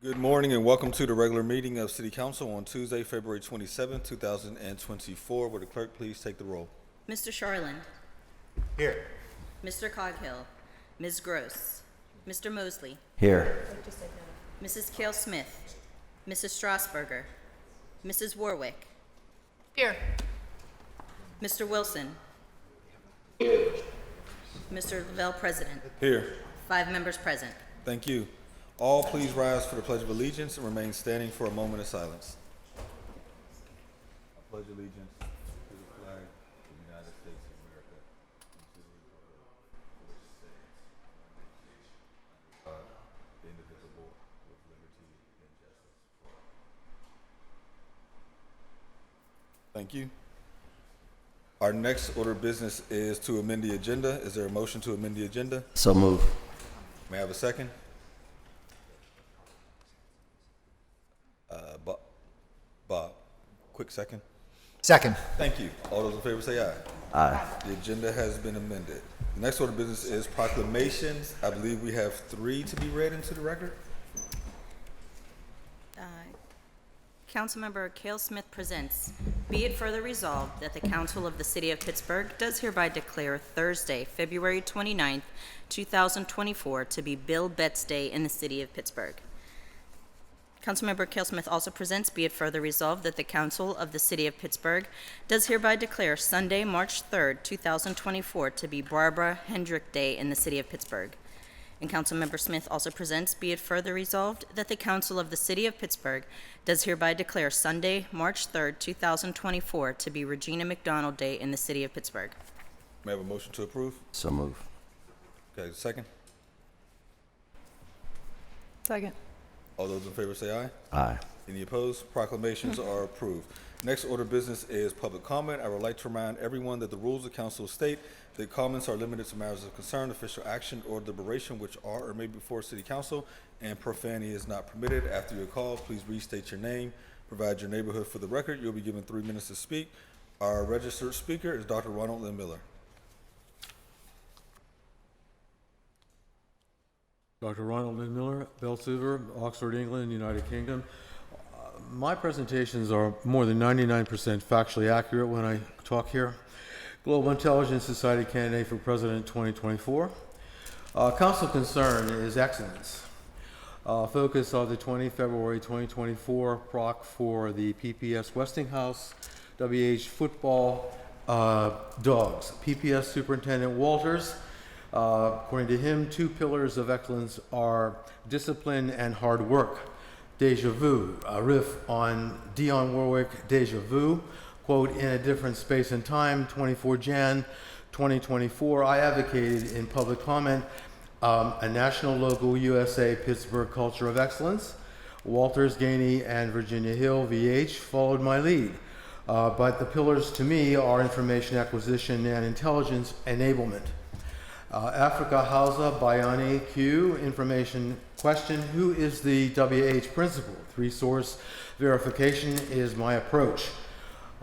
Good morning and welcome to the regular meeting of City Council on Tuesday, February 27, 2024. Would the clerk please take the roll? Mr. Charland. Here. Mr. Coghill. Ms. Gross. Mr. Mosley. Here. Mrs. Cale Smith. Mrs. Strasburger. Mrs. Warwick. Here. Mr. Wilson. Mr. Lavelle, President. Here. 5 members present. Thank you. All please rise for the Pledge of Allegiance and remain standing for a moment of silence. I pledge allegiance to the flag of the United States of America and to the republic for which it stands, one nation, indivisible, with liberty and justice for all. Thank you. Our next order of business is to amend the agenda. Is there a motion to amend the agenda? So move. May I have a second? Bob, quick second. Second. Thank you. All those in favor say aye. Aye. The agenda has been amended. The next order of business is proclamations. I believe we have 3 to be read into the record. Councilmember Cale Smith presents, be it further resolved that the Council of the City of Pittsburgh does hereby declare Thursday, February 29th, 2024 to be Bill Betts Day in the City of Pittsburgh. Councilmember Cale Smith also presents, be it further resolved that the Council of the City of Pittsburgh does hereby declare Sunday, March 3rd, 2024 to be Barbara Hendrick Day in the City of Pittsburgh. And Councilmember Smith also presents, be it further resolved that the Council of the City of Pittsburgh does hereby declare Sunday, March 3rd, 2024 to be Regina McDonald Day in the City of Pittsburgh. May I have a motion to approve? So move. Okay, second. Second. All those in favor say aye. Aye. Any opposed? Proclamations are approved. Next order of business is public comment. I would like to remind everyone that the rules of council state that comments are limited to matters of concern, official action, or deliberation which are or may be before city council, and profanity is not permitted. After your call, please restate your name, provide your neighborhood for the record. You'll be given 3 minutes to speak. Our registered speaker is Dr. Ronald Lynn Miller. Dr. Ronald Lynn Miller, Belsuver, Oxford, England, United Kingdom. My presentations are more than 99% factually accurate when I talk here. Global Intelligence Society candidate for President 2024. Council concern is excellence. Focus of the 20 February 2024 proc for the PPS Westinghouse WH football dogs. PPS Superintendent Walters. According to him, 2 pillars of excellence are discipline and hard work. Deja vu, a riff on Dionne Warwick, Deja Vu, quote, in a different space and time, 24 Jan 2024. I advocated in public comment a national logo USA Pittsburgh culture of excellence. Walters, Gainey, and Virginia Hill, VH, followed my lead. But the pillars to me are information acquisition and intelligence enablement. Africa Hausa Bayani Q, information question, who is the WH principal? 3 source verification is my approach.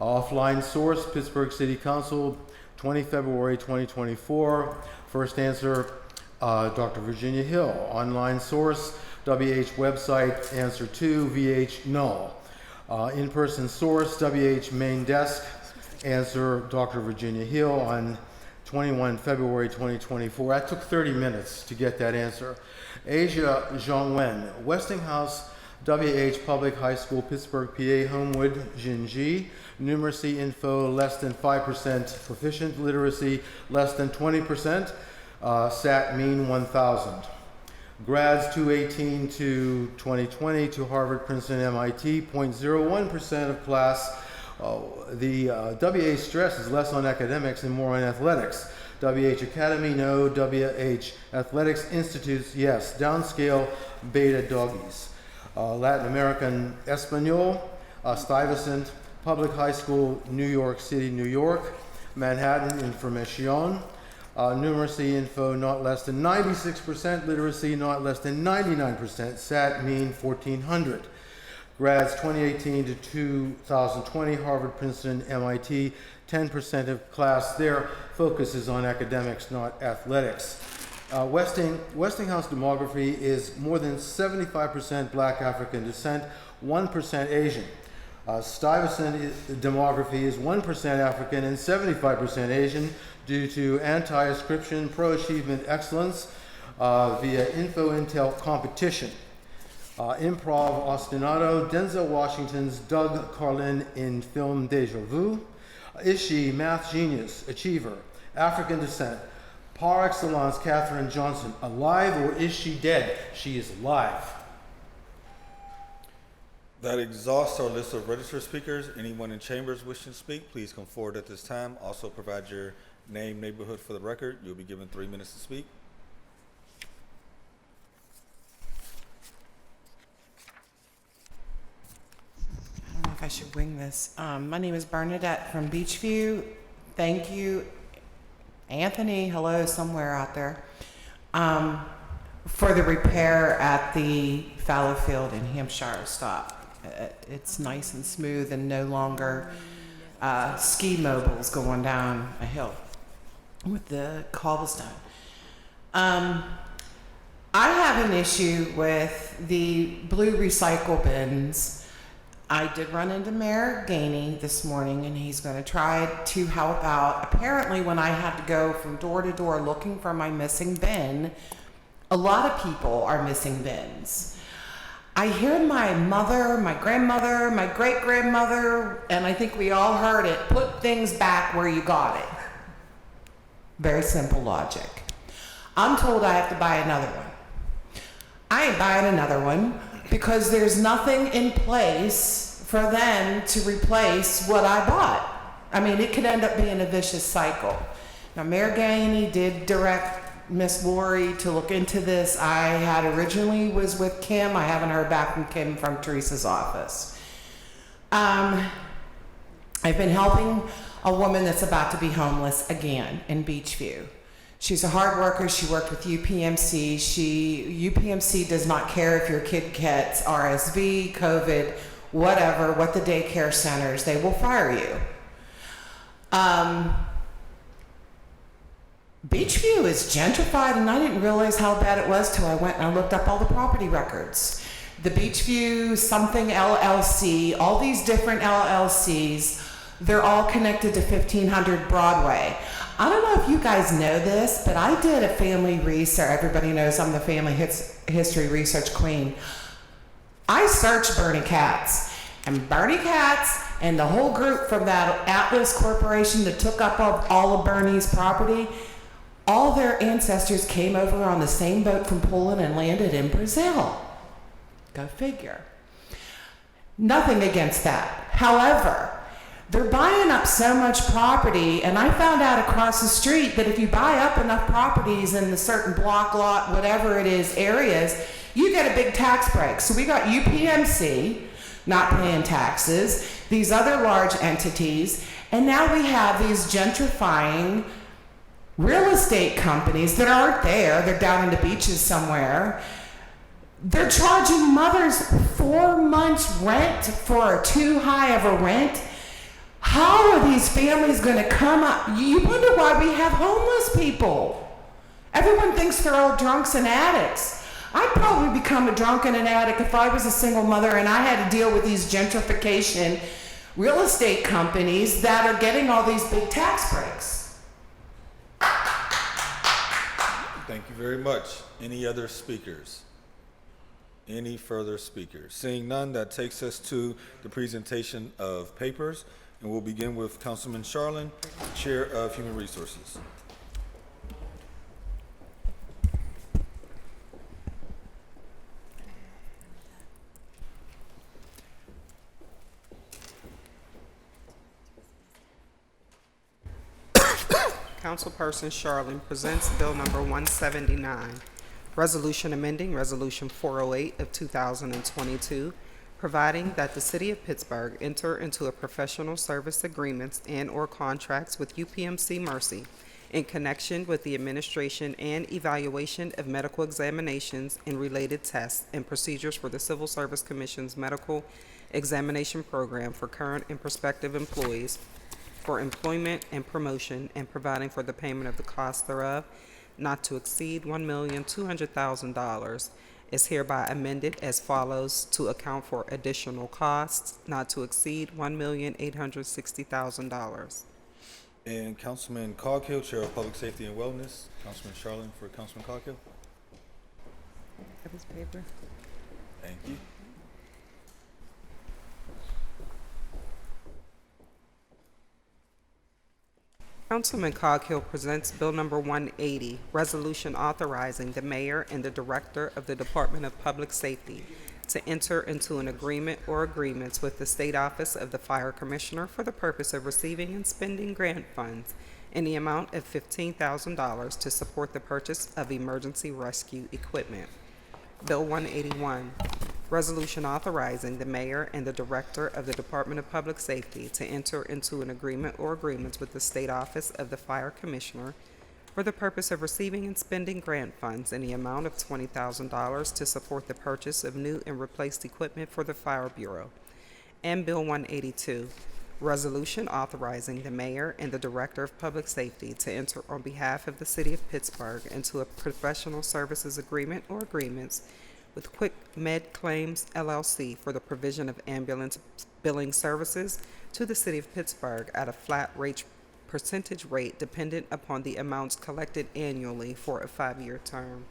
Offline source, Pittsburgh City Council, 20 February 2024. First answer, Dr. Virginia Hill. Online source, WH website, answer 2, VH null. In-person source, WH main desk, answer Dr. Virginia Hill on 21 February 2024. That took 30 minutes to get that answer. Asia Zhongwen, Westinghouse WH Public High School, Pittsburgh, PA, Homewood, Jinji. Numeracy info, less than 5% proficient. Literacy, less than 20%. SAT mean 1,000. Grads 218 to 2020 to Harvard, Princeton, MIT, 0.01% of class. The WH stress is less on academics and more on athletics. WH Academy, no. WH Athletics Institutes, yes. Downscale, beta doggies. Latin American Espanol, Stuyvesant Public High School, New York City, New York. Manhattan, Information. Numeracy info, not less than 96%. Literacy, not less than 99%. SAT mean 1,400. Grads 2018 to 2020, Harvard, Princeton, MIT, 10% of class. Their focus is on academics, not athletics. Westinghouse demography is more than 75% Black African descent, 1% Asian. Stuyvesant demography is 1% African and 75% Asian due to anti-ascription, pro-achievement excellence via info-intel competition. Improv ostinato, Denzel Washington's Doug Carlin in film Deja Vu. Is she math genius, achiever, African descent, par excellence Katherine Johnson, alive or is she dead? She is alive. That exhausts our list of registered speakers. Anyone in chambers wishing to speak, please come forward at this time. Also provide your name, neighborhood for the record. You'll be given 3 minutes to speak. I don't know if I should wing this. My name is Bernadette from Beachview. Thank you, Anthony, hello, somewhere out there, for the repair at the fallow field in Hampshire stop. It's nice and smooth and no longer ski mobiles going down a hill with the cobblestone. I have an issue with the blue recycle bins. I did run into Mayor Gainey this morning, and he's going to try to help out. Apparently, when I had to go from door to door looking for my missing bin, a lot of people are missing bins. I hear my mother, my grandmother, my great-grandmother, and I think we all heard it, put things back where you got it. Very simple logic. I'm told I have to buy another one. I ain't buying another one because there's nothing in place for them to replace what I bought. I mean, it could end up being a vicious cycle. Now, Mayor Gainey did direct Miss Lori to look into this. I had originally was with Kim. I haven't heard back from Kim from Teresa's office. I've been helping a woman that's about to be homeless again in Beachview. She's a hard worker. She worked with UPMC. UPMC does not care if your kid gets RSV, COVID, whatever, what the daycare centers, they will fire you. Beachview is gentrified, and I didn't realize how bad it was till I went and I looked up all the property records. The Beachview something LLC, all these different LLCs, they're all connected to 1500 Broadway. I don't know if you guys know this, but I did a family research. Everybody knows I'm the family history research queen. I searched Bernie Katz, and Bernie Katz and the whole group from that Atlas Corporation that took up all of Bernie's property, all their ancestors came over on the same boat from Poland and landed in Brazil. Go figure. Nothing against that. However, they're buying up so much property, and I found out across the street that if you buy up enough properties in the certain block, lot, whatever it is, areas, you get a big tax break. So we got UPMC not paying taxes, these other large entities, and now we have these gentrifying real estate companies that aren't there. They're down in the beaches somewhere. They're charging mothers 4 months rent for too high of a rent. How are these families going to come up? You wonder why we have homeless people. Everyone thinks they're all drunks and addicts. I'd probably become a drunk and an addict if I was a single mother and I had to deal with these gentrification real estate companies that are getting all these big tax breaks. Thank you very much. Any other speakers? Any further speakers? Seeing none, that takes us to the presentation of papers. And we'll begin with Councilman Sharlin, Chair of Human Resources. Councilperson Sharlin presents Bill Number 179, Resolution amending Resolution 408 of 2022, providing that the City of Pittsburgh enter into a professional service agreements and/or contracts with UPMC Mercy in connection with the administration and evaluation of medical examinations and related tests and procedures for the Civil Service Commission's medical examination program for current and prospective employees for employment and promotion, and providing for the payment of the cost thereof, not to exceed $1,200,000 is hereby amended as follows to account for additional costs not to exceed $1,860,000. And Councilman Coghill, Chair of Public Safety and Wellness. Councilman Sharlin for Councilman Coghill. Have his paper. Thank you. Councilman Coghill presents Bill Number 180, Resolution authorizing the mayor and the director of the Department of Public Safety to enter into an agreement or agreements with the State Office of the Fire Commissioner for the purpose of receiving and spending grant funds in the amount of $15,000 to support the purchase of emergency rescue equipment. Bill 181, Resolution authorizing the mayor and the director of the Department of Public Safety to enter into an agreement or agreements with the State Office of the Fire Commissioner for the purpose of receiving and spending grant funds in the amount of $20,000 to support the purchase of new and replaced equipment for the Fire Bureau. And Bill 182, Resolution authorizing the mayor and the director of public safety to enter on behalf of the city of Pittsburgh into a professional services agreement or agreements with Quick Med Claims LLC for the provision of ambulance billing services to the city of Pittsburgh at a flat rate percentage rate dependent upon the amounts collected annually for a 5-year term.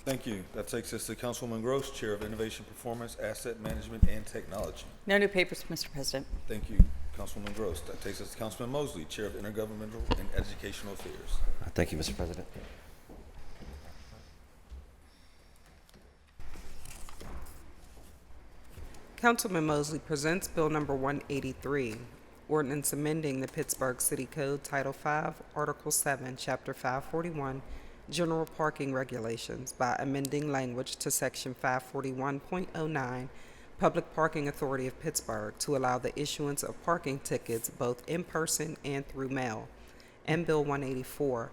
Thank you. That takes us to Councilwoman Gross, Chair of Innovation, Performance, Asset Management, and Technology. No new papers, Mr. President. Thank you, Councilwoman Gross. That takes us to Councilman Mosley, Chair of Intergovernmental and Educational Affairs. Thank you, Mr. President. Councilman Mosley presents Bill Number 183, Ordinance amending the Pittsburgh City Code, Title 5, Article 7, Chapter 541, General Parking Regulations by amending language to Section 541.09, Public Parking Authority of Pittsburgh to allow the issuance of parking tickets both in person and through mail. And Bill 184,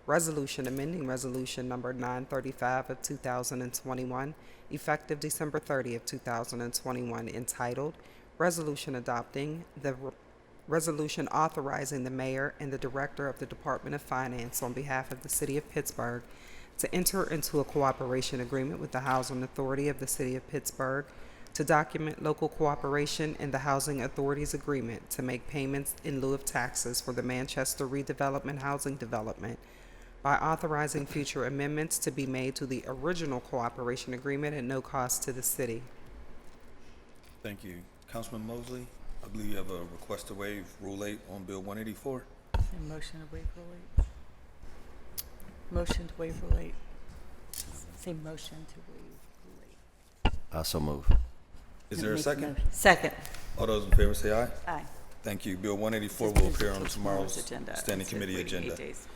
Resolution amending Resolution Number 935 of 2021, effective December 30 of 2021, entitled Resolution adopting the Resolution authorizing the mayor and the director of the Department of Finance on behalf of the city of Pittsburgh to enter into a cooperation agreement with the Housing Authority of the city of Pittsburgh to document local cooperation in the Housing Authority's agreement to make payments in lieu of taxes for the Manchester Redevelopment Housing Development by authorizing future amendments to be made to the original cooperation agreement at no cost to the city. Thank you. Councilman Mosley, I believe you have a request to waive Rule 8 on Bill 184. Motion to waive Rule 8. Motion to waive Rule 8. Say motion to waive Rule 8. So move. Is there a second? Second. All those in favor say aye. Aye. Thank you. Bill 184 will appear on tomorrow's agenda. Standing Instead of Committee waiting 8 agenda. days.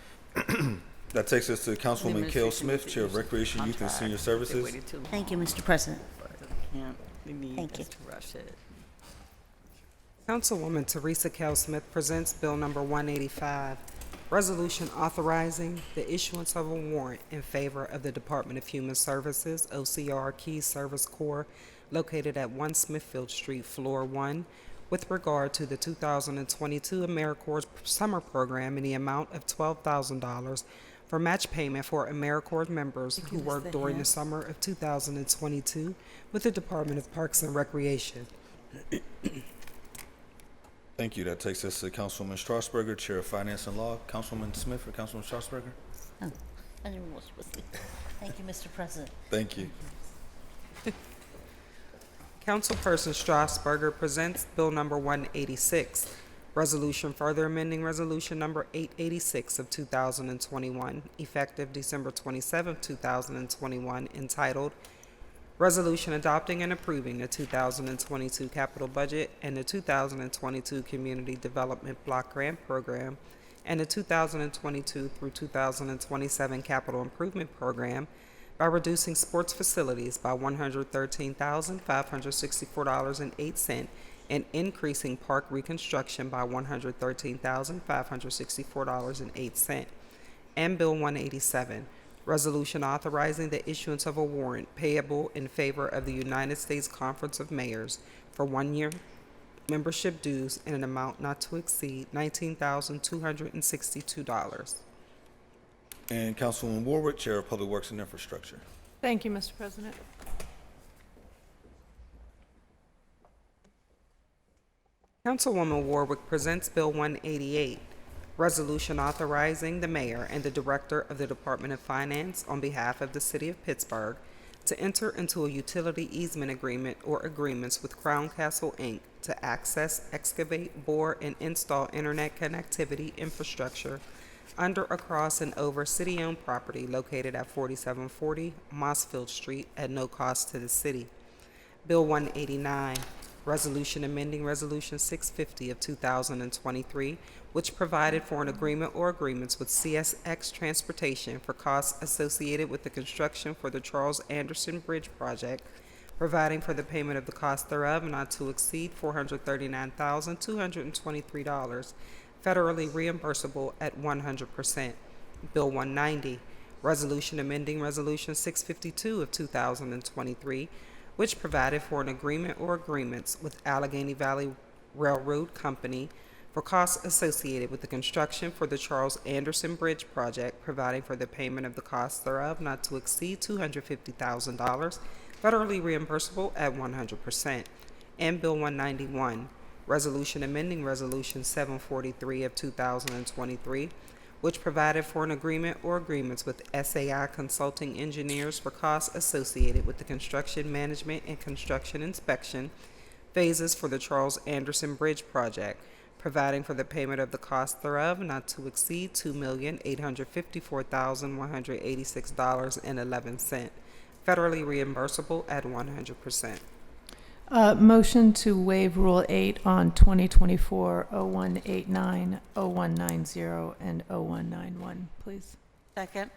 That takes us to Councilwoman Cale Administration Smith, Chair of refused Recreation, Youth, and contract. Senior They Services. waited too long. Thank you, Mr. President. Can't, we need Thank us you. to rush it. Councilwoman Teresa Kell Smith presents Bill Number 185, Resolution authorizing the issuance of a warrant in favor of the Department of Human Services, OCR Key Service Corps, located at 1 Smithfield Street, Floor 1, with regard to the 2022 AmeriCorps Summer Program in the amount of $12,000 for match payment for AmeriCorps members who give us worked the during the hint? summer of 2022 with the Department of Parks and Recreation. Thank you. That takes us to Councilwoman Strasburger, Chair of Finance and Law. Councilwoman Smith or Councilwoman Strasburger? Oh, I didn't know what was supposed to. Thank you, Mr. President. Thank you. Councilperson Strasburger presents Bill Number 186, Resolution further amending Resolution Number 886 of 2021, effective December 27, 2021, entitled Resolution adopting and approving the 2022 capital budget and the 2022 Community Development Block Grant Program and the 2022 through 2027 Capital Improvement Program by reducing sports facilities by $113,564.08 and increasing park reconstruction by $113,564.08. And Bill 187, Resolution authorizing the issuance of a warrant payable in favor of the United States Conference of Mayors for 1-year membership dues in an amount not to exceed $19,262. And Councilwoman Warwick, Chair of Public Works and Infrastructure. Thank you, Mr. President. Councilwoman Warwick presents Bill 188, resolution authorizing the mayor and the director of the Department of Finance on behalf of the city of Pittsburgh to enter into a utility easement agreement or agreements with Crown Castle, Inc. to access, excavate, bore, and install internet connectivity infrastructure under, across, and over city-owned property located at 4740 Mossfield Street at no cost to the city. Bill 189, resolution amending Resolution 650 of 2023, which provided for an agreement or agreements with CSX Transportation for costs associated with the construction for the Charles Anderson Bridge project, providing for the payment of the cost thereof not to exceed $439,223, federally reimbursable at 100%. Bill 190, resolution amending Resolution 652 of 2023, which provided for an agreement or agreements with Allegheny Valley Railroad Company for costs associated with the construction for the Charles Anderson Bridge project, providing for the payment of the costs thereof not to exceed $250,000, federally reimbursable at 100%. And Bill 191, resolution amending Resolution 743 of 2023, which provided for an agreement or agreements with SAI Consulting Engineers for costs associated with the construction management and construction inspection phases for the Charles Anderson Bridge project, providing for the payment of the cost thereof not to exceed $2,854,186.11, federally reimbursable at 100%. Motion to waive Rule 8 on 2024-0189, 0190, and 0191, please. Second.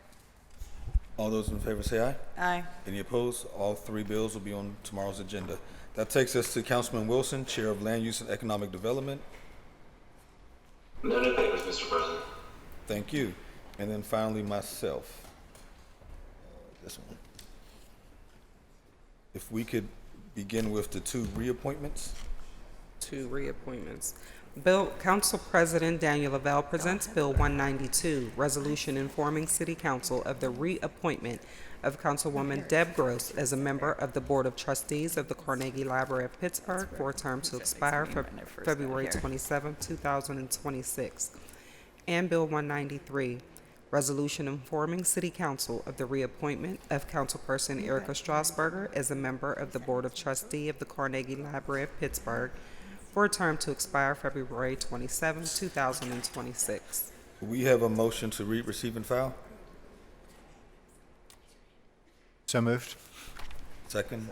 All those in favor say aye. Aye. Any opposed? All three bills will be on tomorrow's agenda. That takes us to Councilman Wilson, Chair of Land Use and Economic Development. None in favor, Mr. President. Thank you. And then finally, myself. This one. If we could begin with the two reappointments. Two reappointments. Council President Daniel Lavelle presents Bill 192, resolution informing City Council of the reappointment of Councilwoman Deb Gross as a member of the Board of Trustees of the Carnegie Library of Pittsburgh for a term to expire February 27, 2026. And Bill 193, resolution informing City Council of the reappointment of Councilperson Erica Strasburger as a member of the Board of Trustee of the Carnegie Library of Pittsburgh for a term to expire February 27, 2026. We have a motion to read, receive, and file. So moved. Second.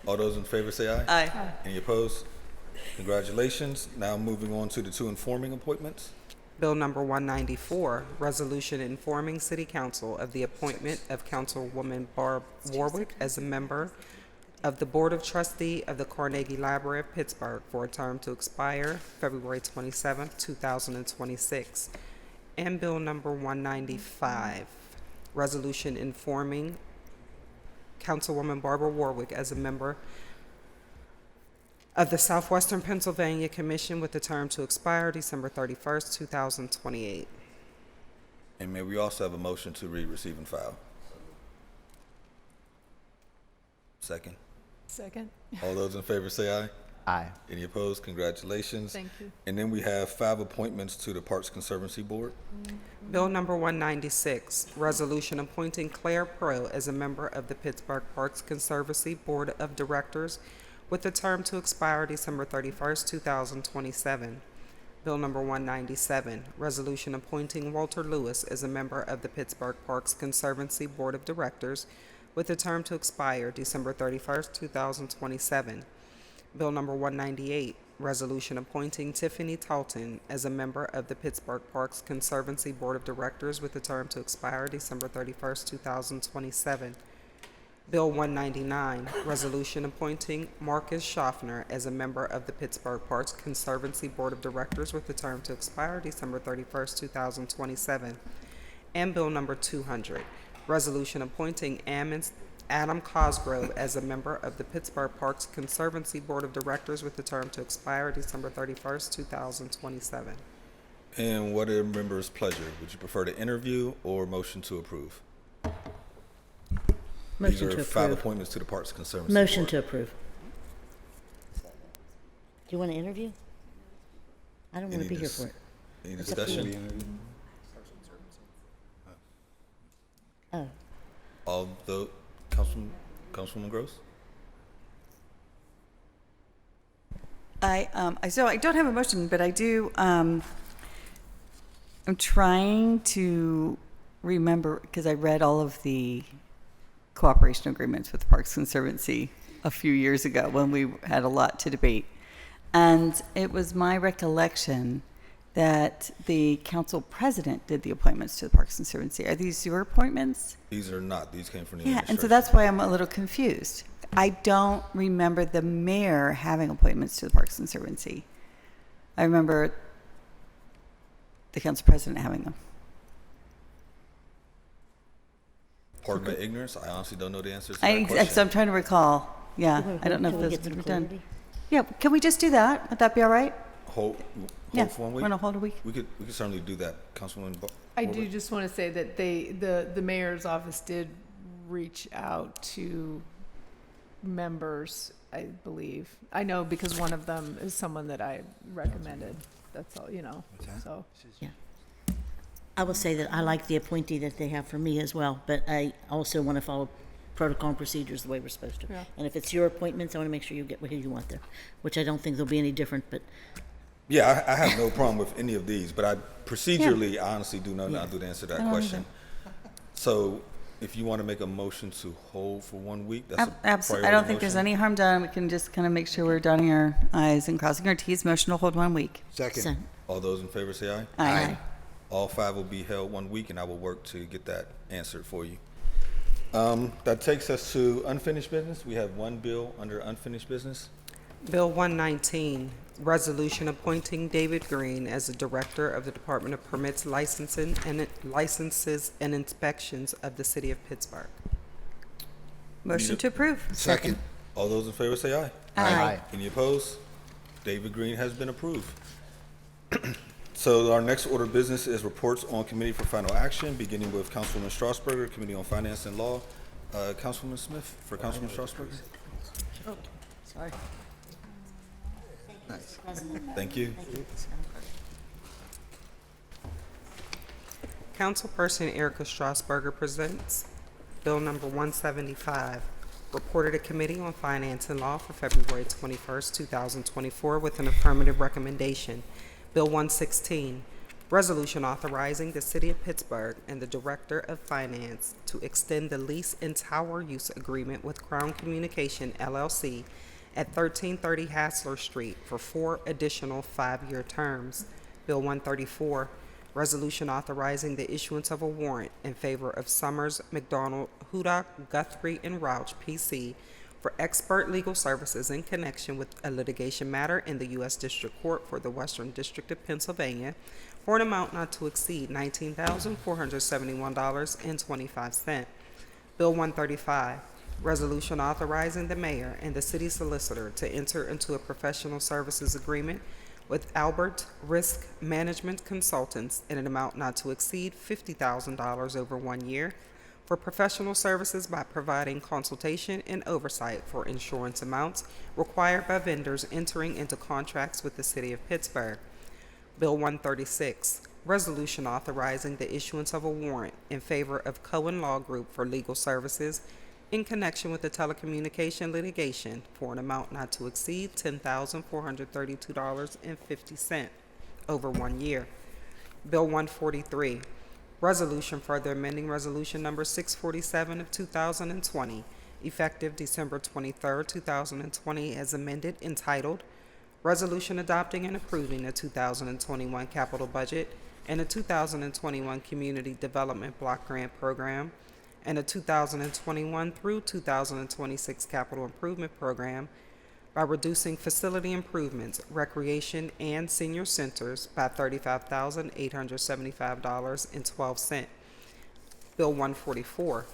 All those in favor say aye. Aye. Any opposed? Congratulations. Now moving on to the two informing appointments. Bill number 194, resolution informing City Council of the appointment of Councilwoman Barb Warwick as a member of the Board of Trustee of the Carnegie Library of Pittsburgh for a term to expire February 27, 2026. And Bill number 195, resolution informing Councilwoman Barbara Warwick as a member of the Southwestern Pennsylvania Commission with the term to expire December 31st, 2028. And may we also have a motion to read, receive, and file. Second. Second. All those in favor say aye. Aye. Any opposed? Congratulations. Thank you. And then we have 5 appointments to the Parks Conservancy Board. Bill number 196, resolution appointing Claire Pro as a member of the Pittsburgh Parks Conservancy Board of Directors with the term to expire December 31st, 2027. Bill number 197, resolution appointing Walter Lewis as a member of the Pittsburgh Parks Conservancy Board of Directors with a term to expire December 31st, 2027. Bill number 198, resolution appointing Tiffany Talton as a member of the Pittsburgh Parks Conservancy Board of Directors with a term to expire December 31st, 2027. Bill 199, resolution appointing Marcus Schaffner as a member of the Pittsburgh Parks Conservancy Board of Directors with a term to expire December 31st, 2027. And Bill number 200, resolution appointing Adam Cosgrove as a member of the Pittsburgh Parks Conservancy Board of Directors with the term to expire December 31st, 2027. And what are members' pleasure? Would you prefer to interview or motion to approve? Motion These to are 5 approve. appointments to the Parks and Conservancy Motion Board. to approve. Do you want to interview? I don't want Any to be here dis- for it. Any It's up to you. discussion? Oh, All the, Councilwoman Gross? So I don't have a motion, but I do, I'm trying to remember, because I read all of the cooperation agreements with the Parks Conservancy a few years ago when we had a lot to debate. And it was my recollection that the council president did the appointments to the Parks Conservancy. Are these your appointments? These are not. These came from the Yeah, administration. and so that's why I'm a little confused. I don't remember the mayor having appointments to the Parks Conservancy. I remember the council president having them. Pardon my ignorance. I honestly don't know the answers to that So I'm question. trying to recall. Yeah, I don't know if Can we those get some were done. clarity? Yeah, can we just do that? Would that be all right? Hold Yeah, for 1 week? want to hold a week? We could certainly do that, Councilwoman. I Borber? do just want to say that the mayor's office did reach out to members, I believe. I know because one of them is someone that I recommended. That's all, so. Yeah. I will say that I like the appointee that they have for me as well, but I also want to follow protocol and procedures the way we're supposed to. Yeah. And if it's your appointments, I want to make sure you get who you want there, which I don't think there'll be any different, but Yeah, I have no problem with any of these, but procedurally, I honestly do not know the answer to that question. So if you want to make a motion to hold for 1 week, that's a Absolutely. I don't think there's priority any harm done. We can just kind of make sure we're dotting our i's and crossing our t's. Motion to hold 1 week. Second. so, motion? All those in favor say aye. Aye. All 5 will be held 1 week, and I will work to get that answered for you. That takes us to unfinished business. We have one bill under unfinished business. Bill 119, resolution appointing David Green as the Director of the Department of Permits, Licenses and Inspections of the City of Pittsburgh. Motion to approve. Second. All those in favor say aye. Aye. Any opposed? David Green has been approved. So our next order of business is reports on committee for final action, beginning with Councilwoman Strasburger, Committee on Finance and Law. Councilwoman Smith for Councilwoman Strasburger. sorry. Nice. Thank you. Councilperson Erica Strasburger presents Bill number 175, reported to Committee on Finance and Law for February 21st, 2024, with an affirmative recommendation. Bill 116, resolution authorizing the City of Pittsburgh and the Director of Finance to extend the lease and tower use agreement with Crown Communication LLC at 1330 Hassler Street for 4 additional 5-year terms. Bill 134, resolution authorizing the issuance of a warrant in favor of Summers, McDonald, Hudak, Guthrie, and Rouch, P.C. for expert legal services in connection with a litigation matter in the U.S. District Court for the Western District of Pennsylvania for an amount not to exceed $19,471.25. Bill 135, resolution authorizing the mayor and the city solicitor to enter into a professional services agreement with Albert Risk Management Consultants in an amount not to exceed $50,000 over 1 year for professional services by providing consultation and oversight for insurance amounts required by vendors entering into contracts with the City of Pittsburgh. Bill 136, resolution authorizing the issuance of a warrant in favor of Cohen Law Group for legal services in connection with the telecommunication litigation for an amount not to exceed $10,432.50 over 1 year. Bill 143, resolution further amending resolution number 647 of 2020, effective December 23, 2020, as amended, entitled Resolution Adopting and Approving the 2021 Capital Budget and the 2021 Community Development Block Grant Program and the 2021 through 2026 Capital Improvement Program by reducing facility improvements, recreation, and senior centers by $35,875.12. Bill 144,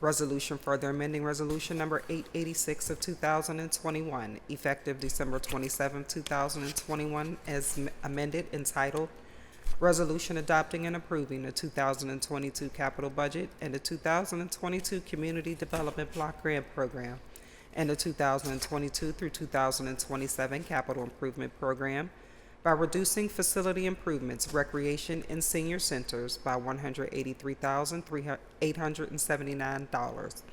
resolution further amending resolution number 886 of 2021, effective December 27, 2021, as amended, entitled Resolution adopting and approving the 2022 capital budget and the 2022 Community Development Block Grant Program and the 2022 through 2027 Capital Improvement Program by reducing facility improvements, recreation, and senior centers by $183,879,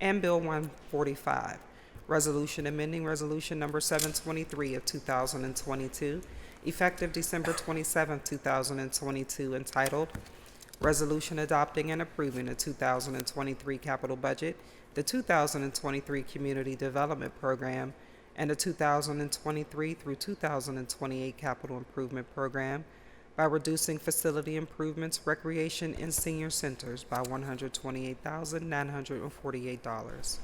and Bill 145, resolution amending resolution number 723 of 2022, effective December 27, 2022, entitled Resolution Adopting and Approving the 2023 Capital Budget, the 2023 Community Development Program, and the 2023 through 2028 Capital Improvement Program by reducing facility improvements, recreation, and senior centers by $128,948.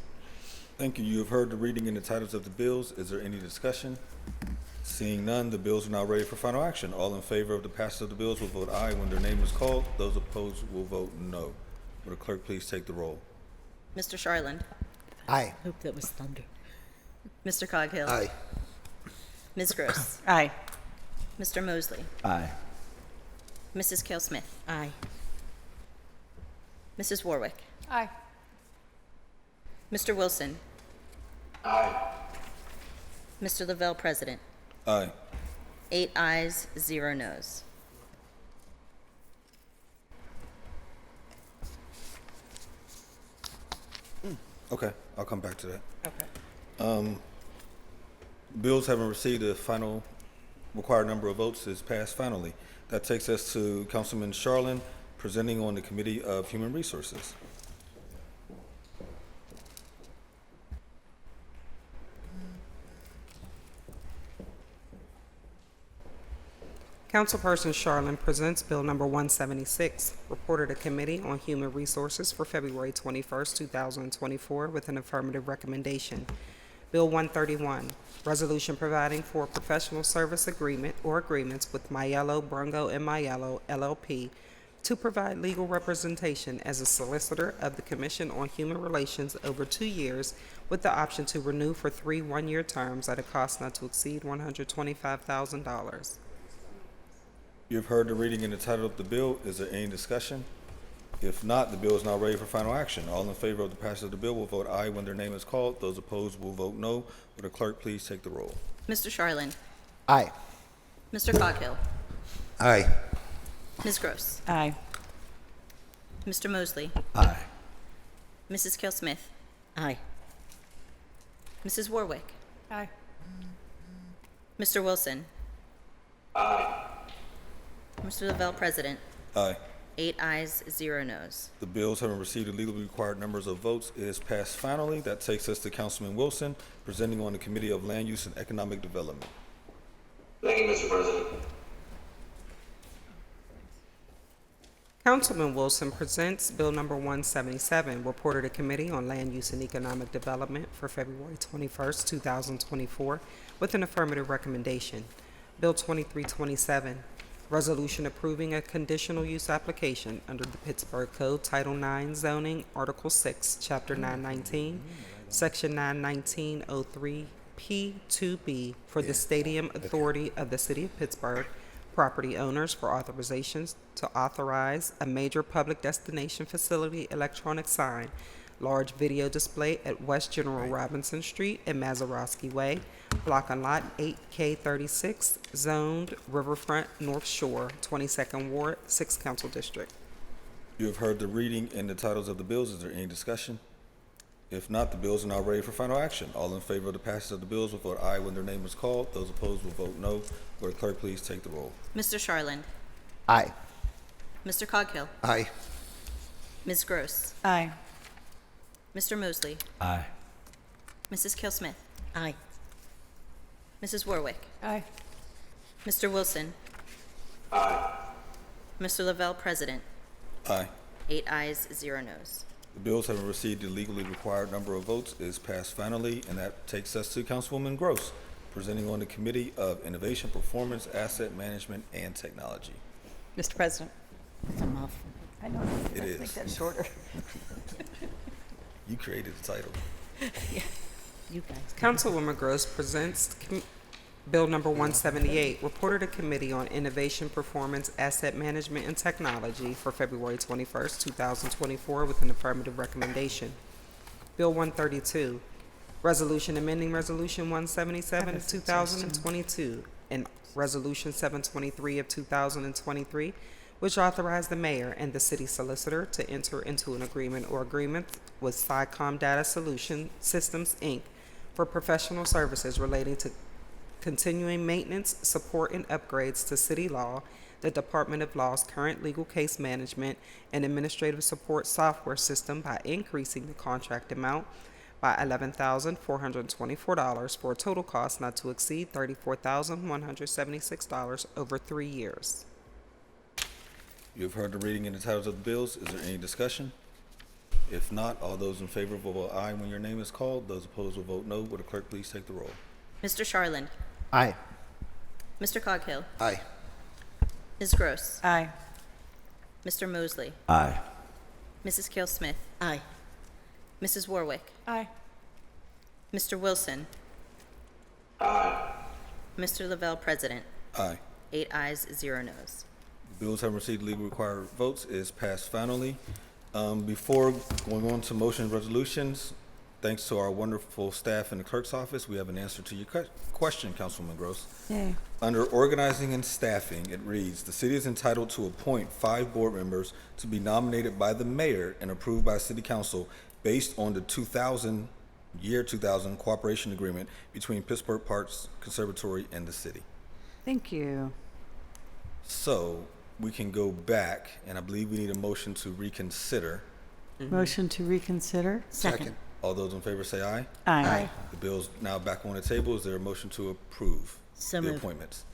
Thank you. You have heard the reading and the titles of the bills. Is there any discussion? Seeing none, the bills are now ready for final action. All in favor of the passage of the bills will vote aye when their name is called. Those opposed will vote no. Will the clerk please take the roll? Mr. Charland, Aye. Hope that was thunder. Mr. Coghill, Aye. Ms. Gross, Aye. Mr. Mosley, Aye. Mrs. Kell Smith, Aye. Mrs. Warwick, Aye. Mr. Wilson. Aye. Mr. Lavelle, President. Aye. 8 ayes, 0 noes. Okay, I'll come back to that. Okay. Bills having received the final required number of votes is passed finally. That takes us to Councilman Charlin presenting on the Committee of Human Resources. Councilperson Charlin presents Bill number 176, reported to Committee on Human Resources for February 21st, 2024, with an affirmative recommendation. Bill 131, resolution providing for a professional service agreement or agreements with Maiello, Brungo, and Maiello, LLP, to provide legal representation as a solicitor of the Commission on Human Relations over 2 years, with the option to renew for 3 one-year terms at a cost not to exceed $125,000. You have heard the reading and the title of the bill. Is there any discussion? If not, the bill is now ready for final action. All in favor of the passage of the bill will vote aye when their name is called. Those opposed will vote no. Will the clerk please take the roll? Mr. Charland, Aye. Mr. Coghill, Aye. Ms. Gross, Aye. Mr. Mosley, Aye. Mrs. Kell Smith, Aye. Mrs. Warwick, Aye. Mr. Wilson. Aye. Mr. Lavelle, President. Aye. 8 ayes, 0 noes. The bills having received the legally required numbers of votes is passed finally. That takes us to Councilman Wilson presenting on the Committee of Land Use and Economic Development. Thank you, Mr. President. Councilman Wilson presents Bill number 177, reported to Committee on Land Use and Economic Development for February 21st, 2024, with an affirmative recommendation. Bill 2327, resolution approving a conditional use application under the Pittsburgh Code Title 9 Zoning, Article 6, Chapter 919, Section 91903 P2B for the Stadium Authority of the City of Pittsburgh, property owners for authorizations to authorize a major public destination facility electronic sign, large video display at West General Robinson Street and Mazeroski Way, block and lot 8K36, zoned Riverfront North Shore, 22nd Ward, 6th Council District. You have heard the reading and the titles of the bills. Is there any discussion? If not, the bills are now ready for final action. All in favor of the passage of the bills will vote aye when their name is called. Those opposed will vote no. Will the clerk please take the roll? Mr. Charland, Aye. Mr. Coghill, Aye. Ms. Gross, Aye. Mr. Mosley, Aye. Mrs. Kell Smith, Aye. Mrs. Warwick, Aye. Mr. Wilson. Aye. Mr. Lavelle, President. Aye. 8 ayes, 0 noes. The bills having received the legally required number of votes is passed finally, and that takes us to Councilwoman Gross, presenting on the Committee of Innovation, Performance, Asset Management, and Technology. Mr. President. That's a mouthful. I know. It is. Make that shorter. You created the title. You guys. Councilwoman Gross presents Bill number 178, reported to Committee on Innovation, Performance, Asset Management, and Technology for February 21st, 2024, with an affirmative recommendation. Bill 132, resolution amending Resolution 177 of 2022 and Resolution 723 of 2023, which authorized the mayor and the city solicitor to enter into an agreement or agreements with SciComm Data Solution Systems, Inc. for professional services relating to continuing maintenance, support, and upgrades to city law, the Department of Law's current legal case management and administrative support software system by increasing the contract amount by $11,424 for a total cost not to exceed $34,176 over 3 years. You've heard the reading and the titles of the bills. Is there any discussion? If not, all those in favor will vote aye when your name is called. Those opposed will vote no. Will the clerk please take the roll? Mr. Charland, Aye. Mr. Coghill, Aye. Ms. Gross, Aye. Mr. Mosley, Aye. Mrs. Keel Smith, Aye. Mrs. Warwick, Aye. Mr. Wilson, Aye. Mr. Lavelle, President. Aye. 8 ayes, 0 noes. Bills having received legally required votes is passed finally. Before going on to motion resolutions, thanks to our wonderful staff in the clerk's office, we have an answer to your question, Councilwoman Gross. Yay. Under organizing and staffing, it reads, the city is entitled to appoint 5 board members to be nominated by the mayor and approved by city council based on the 2000 cooperation agreement between Pittsburgh Parks Conservatory and the city. Thank you. So we can go back, and I believe we need a motion to reconsider. Motion to reconsider? Second. All those in favor say aye. Aye. The bill's now back on the table. Is there a motion to approve So the moved. appointments?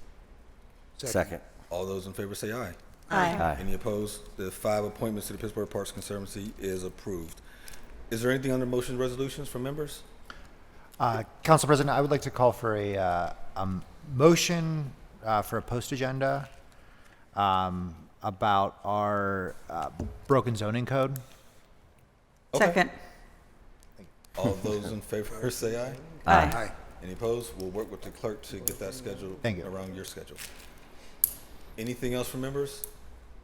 Second. All those in favor say aye. Aye. Any opposed? The 5 appointments to the Pittsburgh Parks Conservancy is approved. Is there anything under motion resolutions from members? Council President, I would like to call for a motion for a post agenda about our broken zoning code. Okay. Second. All those in favor say aye. Aye. Any opposed? We'll work with the clerk to get that scheduled Thank you. around your schedule. Anything else from members?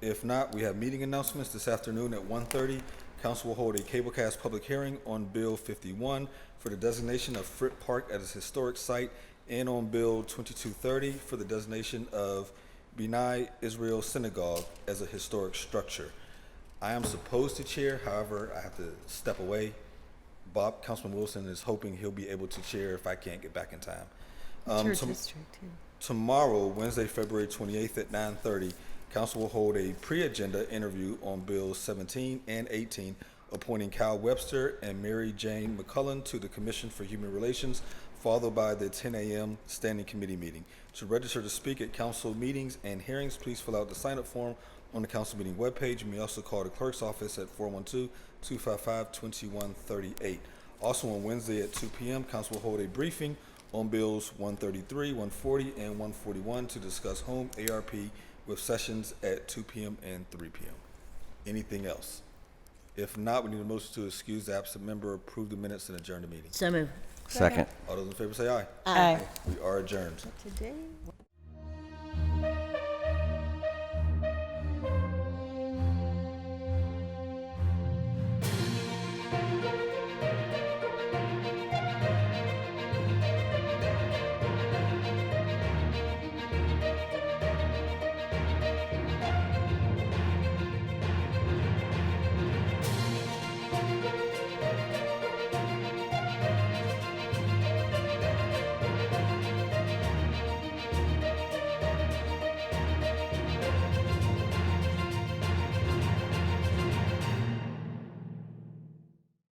If not, we have meeting announcements this afternoon at 1:30. Council will hold a cablecast public hearing on Bill 51 for the designation of Fripp Park as a historic site and on Bill 2230 for the designation of B'nai Israel Synagogue as a historic structure. I am supposed to chair, however, I have to step away. Councilman Wilson is hoping he'll be able to chair if I can't get back in time. It's your district, too. Tomorrow, Wednesday, February 28th at 9:30, Council will hold a pre-agenda interview on Bills 17 and 18, appointing Kyle Webster and Mary Jane McCullen to the Commission for Human Relations, followed by the 10 a.m. Standing Committee meeting. To register to speak at council meetings and hearings, please fill out the sign-up form on the council meeting webpage. You may also call the clerk's office at 412-255-2138. Also on Wednesday at 2 p.m., council will hold a briefing on Bills 133, 140, and 141 to discuss home ARP with sessions at 2 p.m. and 3 p.m. Anything else? If not, we need a motion to excuse the absent member, approve the minutes, and adjourn the meeting. So moved. Second. All those in favor say aye. Aye. We are adjourned. Today.